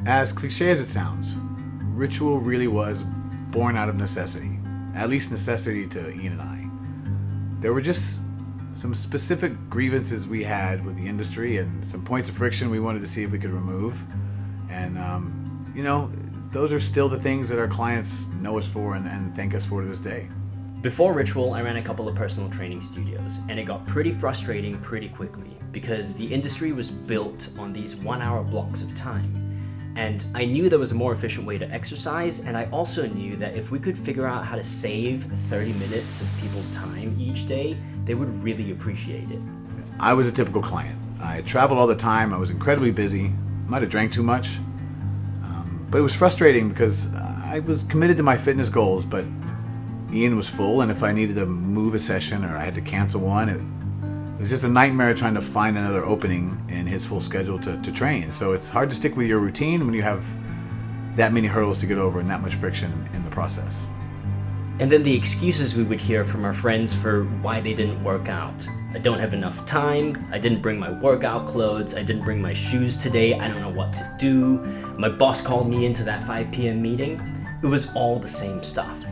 As cliche as it sounds, Ritual really was born out of necessity, at least necessity to Ian and I. There were just some specific grievances we had with the industry and some points of friction we wanted to see if we could remove. And, those are still the things that our clients know us for and thank us for to this day. Before Ritual, I ran a couple of personal training studios, and it got pretty frustrating pretty quickly because the industry was built on these 1-hour blocks of time. And I knew there was a more efficient way to exercise, and I also knew that if we could figure out how to save 30 minutes of people's time each day, they would really appreciate it. I was a typical client. I traveled all the time, I was incredibly busy, might have drank too much, but it was frustrating because I was committed to my fitness goals, but Ian was full, and if I needed to move a session or I had to cancel one, it was just a nightmare trying to find another opening in his full schedule to train. So it's hard to stick with your routine when you have that many hurdles to get over and that much friction in the process. And then the excuses we would hear from our friends for why they didn't work out. I don't have enough time, I didn't bring my workout clothes, I didn't bring my shoes today, I don't know what to do, my boss called me into that 5 p.m. meeting. It was all the same stuff.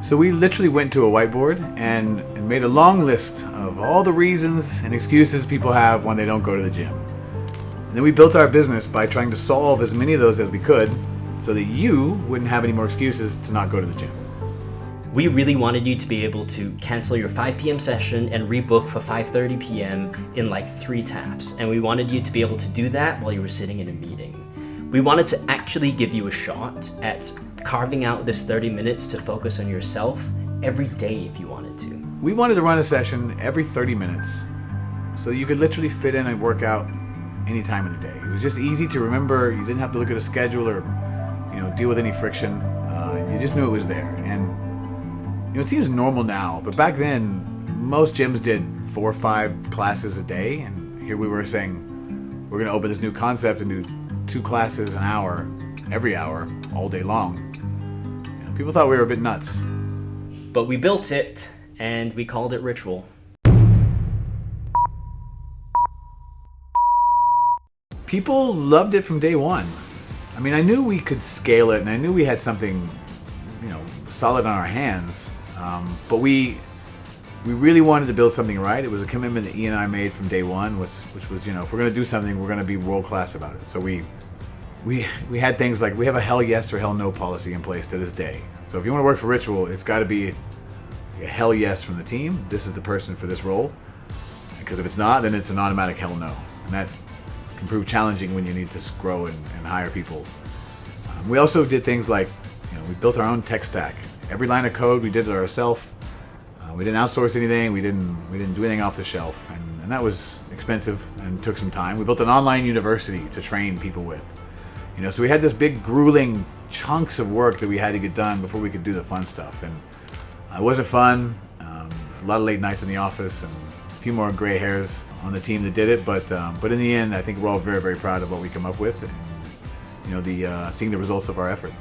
So we literally went to a whiteboard and made a long list of all the reasons and excuses people have when they don't go to the gym. And then we built our business by trying to solve as many of those as we could so that you wouldn't have any more excuses to not go to the gym. We really wanted you to be able to cancel your 5 p.m. session and rebook for 5:30 p.m. in like 3 taps. And we wanted you to be able to do that while you were sitting in a meeting. We wanted to actually give you a shot at carving out this 30 minutes to focus on yourself every day if you wanted to. We wanted to run a session every 30 minutes so that you could literally fit in a workout any time of the day. It was just easy to remember. You didn't have to look at a schedule or deal with any friction. You just knew it was there. And it seems normal now, but back then most gyms did 4 or 5 classes a day, and here we were saying we're going to open this new concept and do 2 classes an hour every hour all day long. People thought we were a bit nuts. But we built it, and we called it Ritual. People loved it from day one. I mean, I knew we could scale it, and I knew we had something, solid on our hands. But we really wanted to build something right. It was a commitment that Ian and I made from day one, which was, if we're going to do something, we're going to be world class about it. So we had things like, we have a hell yes or hell no policy in place to this day. So if you want to work for Ritual, it's got to be a hell yes from the team. This is the person for this role. Because if it's not, then it's an automatic hell no. And that can prove challenging when you need to grow and hire people. We also did things like, we built our own tech stack. Every line of code, we did it ourselves. We didn't outsource anything. We didn't do anything off the shelf. And that was expensive and took some time. We built an online university to train people with. So we had this big grueling chunks of work that we had to get done before we could do the fun stuff. And it wasn't fun. A lot of late nights in the office and a few more gray hairs on the team that did it. But in the end, I think we're all very, very proud of what we come up with and, seeing the results of our effort.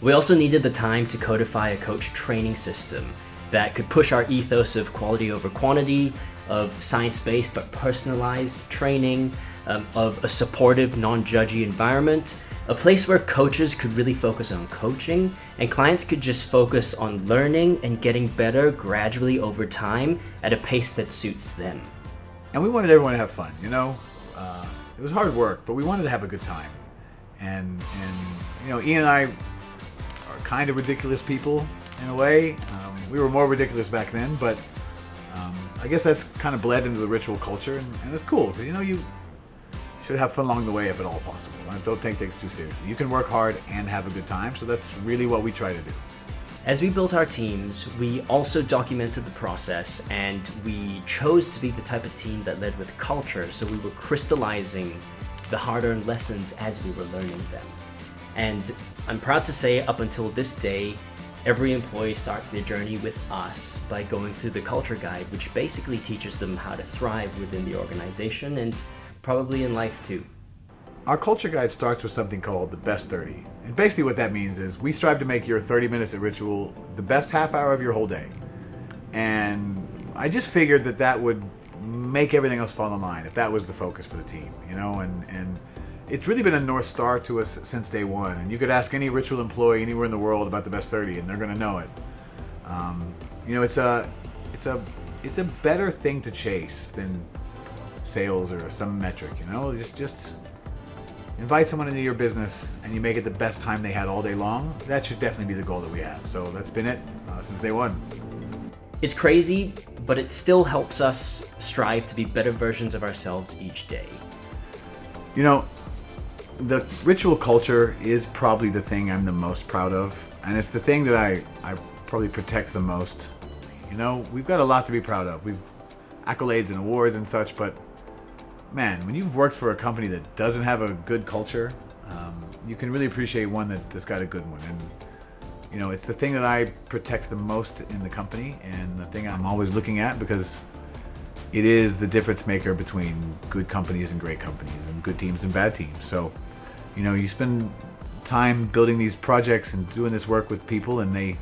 We also needed the time to codify a coach training system that could push our ethos of quality over quantity, of science-based but personalized training, of a supportive, non-judgy environment, a place where coaches could really focus on coaching and clients could just focus on learning and getting better gradually over time at a pace that suits them. And we wanted everyone to have fun, it was hard work, but we wanted to have a good time. And Ian and I are kind of ridiculous people in a way. We were more ridiculous back then, but I guess that's kind of bled into the Ritual culture, and it's cool because you should have fun along the way if at all possible. Don't take things too seriously. You can work hard and have a good time, so that's really what we try to do. As we built our teams, we also documented the process, and we chose to be the type of team that led with culture, so we were crystallizing the hard-earned lessons as we were learning them. And I'm proud to say, up until this day, every employee starts their journey with us by going through the culture guide, which basically teaches them how to thrive within the organization and probably in life too. Our culture guide starts with something called the best 30. And basically what that means is we strive to make your 30 minutes at Ritual the best half hour of your whole day. And I just figured that would make everything else fall in line if that was the focus for the team, and it's really been a North Star to us since day one. And you could ask any Ritual employee anywhere in the world about the best 30, and they're going to know it. It's a better thing to chase than sales or some metric. Just invite someone into your business and you make it the best time they had all day long. That should definitely be the goal that we have. So that's been it since day one. It's crazy, but it still helps us strive to be better versions of ourselves each day. The Ritual culture is probably the thing I'm the most proud of, and it's the thing that I probably protect the most. We've got a lot to be proud of. We've accolades and awards and such, but man, when you've worked for a company that doesn't have a good culture, you can really appreciate one that's got a good one. And it's the thing that I protect the most in the company, and the thing I'm always looking at, because it is the difference maker between good companies and great companies, and good teams and bad teams. So, you spend time building these projects and doing this work with people, and they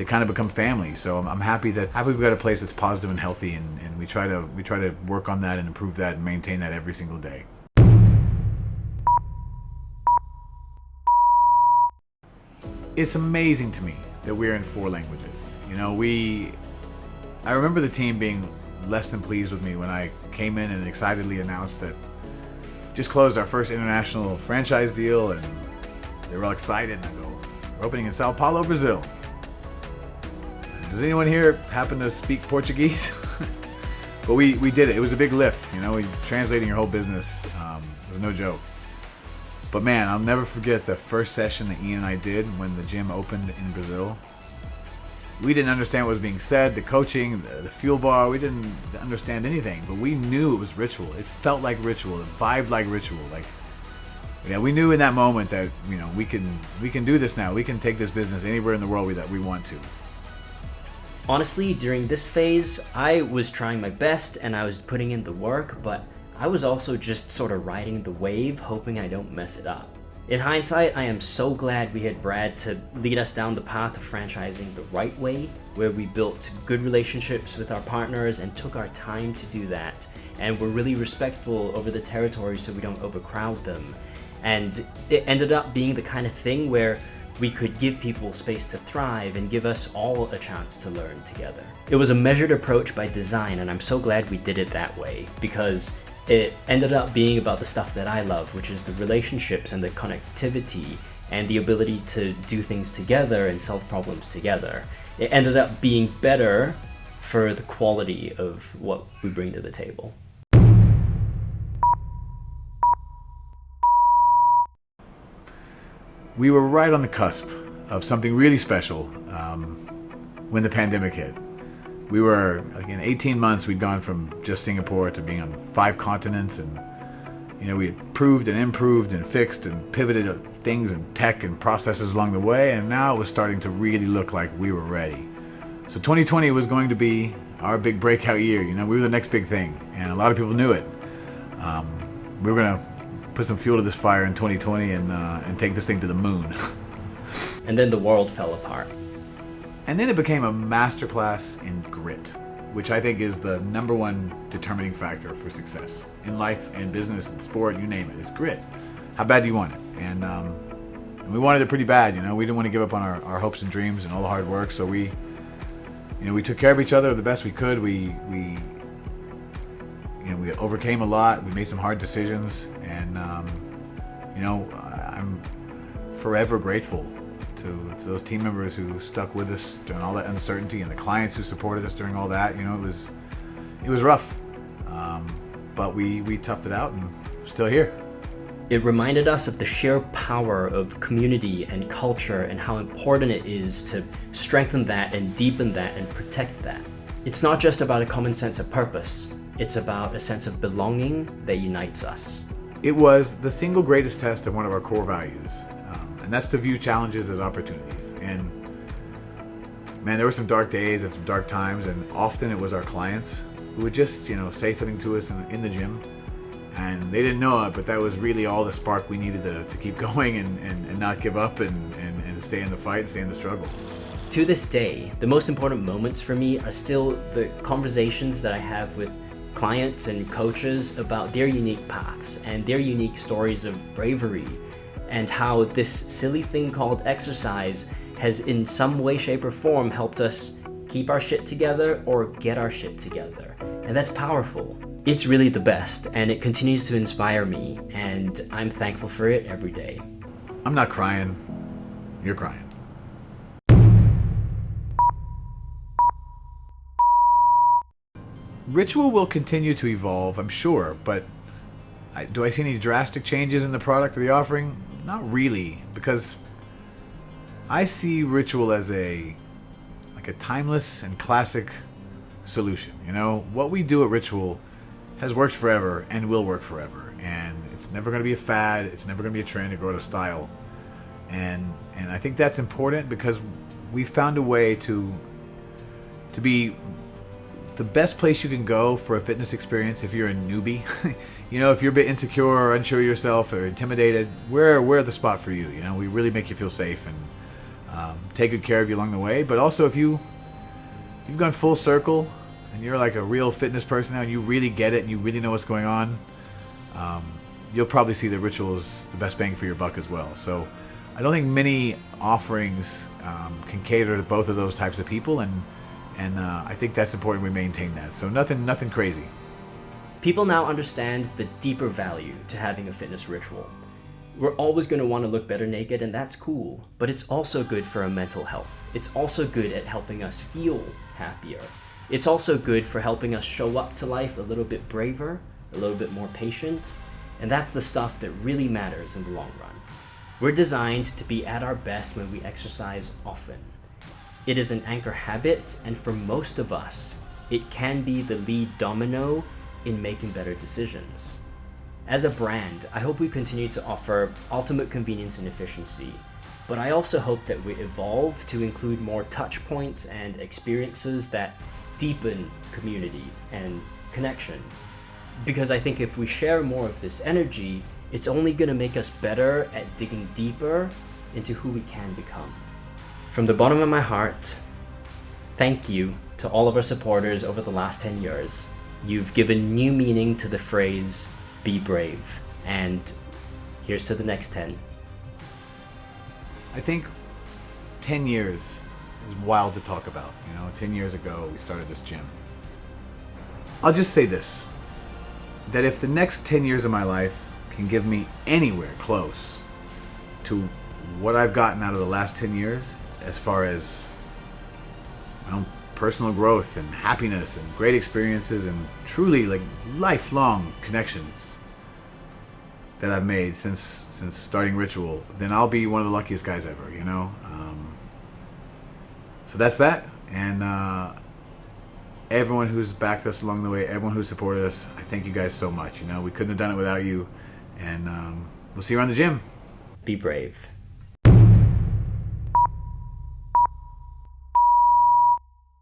kind of become family. So I'm happy we've got a place that's positive and healthy, and we try to work on that and improve that and maintain that every single day. It's amazing to me that we're in 4 languages. I remember the team being less than pleased with me when I came in and excitedly announced that just closed our first international franchise deal, and they were all excited, and I go, we're opening in Sao Paulo, Brazil. Does anyone here happen to speak Portuguese? But we did it. It was a big lift. Translating your whole business was no joke. But man, I'll never forget the first session that Ian and I did when the gym opened in Brazil. We didn't understand what was being said, the coaching, the fuel bar. We didn't understand anything, but we knew it was Ritual. It felt like Ritual. It vibed like Ritual. We knew in that moment that we can do this now. We can take this business anywhere in the world that we want to. Honestly, during this phase, I was trying my best and I was putting in the work, but I was also just sort of riding the wave, hoping I don't mess it up. In hindsight, I am so glad we had Brad to lead us down the path of franchising the right way, where we built good relationships with our partners and took our time to do that, and were really respectful over the territory so we don't overcrowd them. And it ended up being the kind of thing where we could give people space to thrive and give us all a chance to learn together. It was a measured approach by design, and I'm so glad we did it that way, because it ended up being about the stuff that I love, which is the relationships and the connectivity and the ability to do things together and solve problems together. It ended up being better for the quality of what we bring to the table. We were right on the cusp of something really special when the pandemic hit. We were, in 18 months, we'd gone from just Singapore to being on 5 continents, and we had proved and improved and fixed and pivoted things and tech and processes along the way, and now it was starting to really look like we were ready. So 2020 was going to be our big breakout year. We were the next big thing, and a lot of people knew it. We were going to put some fuel to this fire in 2020 and take this thing to the moon. And then the world fell apart. And then it became a masterclass in grit, which I think is the number one determining factor for success in life and business and sport, you name it. It's grit. How bad do you want it? And we wanted it pretty bad. We didn't want to give up on our hopes and dreams and all the hard work. So we took care of each other the best we could. We overcame a lot. We made some hard decisions, and I'm forever grateful to those team members who stuck with us during all that uncertainty, and the clients who supported us during all that. It was rough, but we toughed it out, and we're still here. It reminded us of the sheer power of community and culture, and how important it is to strengthen that and deepen that and protect that. It's not just about a common sense of purpose. It's about a sense of belonging that unites us. It was the single greatest test of one of our core values, and that's to view challenges as opportunities. And man, there were some dark days and some dark times, and often it was our clients who would just, say something to us in the gym, and they didn't know it, but that was really all the spark we needed to keep going and not give up and stay in the fight and stay in the struggle. To this day, the most important moments for me are still the conversations that I have with clients and coaches about their unique paths and their unique stories of bravery, and how this silly thing called exercise has in some way, shape, or form helped us keep our shit together or get our shit together. And that's powerful. It's really the best, and it continues to inspire me, and I'm thankful for it every day. I'm not crying. You're crying. Ritual will continue to evolve, I'm sure, but do I see any drastic changes in the product or the offering? Not really, because I see Ritual as a timeless and classic solution. You know, what we do at Ritual has worked forever and will work forever, and it's never going to be a fad. It's never going to be a trend or go out of style, and I think that's important because we found a way to be the best place you can go for a fitness experience if you're a newbie. You know, if you're a bit insecure or unsure of yourself or intimidated, we're the spot for you. You know, we really make you feel safe and take good care of you along the way. But also, if you've gone full circle and you're like a real fitness person now and you really get it and you really know what's going on, you'll probably see that Ritual is the best bang for your buck as well. So I don't think many offerings can cater to both of those types of people, and I think that's important we maintain that. So nothing crazy. People now understand the deeper value to having a fitness ritual. We're always going to want to look better naked, and that's cool, but it's also good for our mental health. It's also good at helping us feel happier. It's also good for helping us show up to life a little bit braver, a little bit more patient, and that's the stuff that really matters in the long run. We're designed to be at our best when we exercise often. It is an anchor habit, and for most of us, it can be the lead domino in making better decisions. As a brand, I hope we continue to offer ultimate convenience and efficiency, but I also hope that we evolve to include more touch points and experiences that deepen community and connection. Because I think if we share more of this energy, it's only going to make us better at digging deeper into who we can become. From the bottom of my heart, thank you to all of our supporters over the last 10 years. You've given new meaning to the phrase, be brave. And here's to the next 10. I think 10 years is wild to talk about. You know, 10 years ago, we started this gym. I'll just say this, that if the next 10 years of my life can give me anywhere close to what I've gotten out of the last 10 years, as far as my own personal growth and happiness and great experiences and truly like lifelong connections that I've made since starting Ritual, then I'll be one of the luckiest guys ever, you know? So that's that. And everyone who's backed us along the way, everyone who supported us, I thank you guys so much. You know, we couldn't have done it without you. And we'll see you around the gym. Be brave.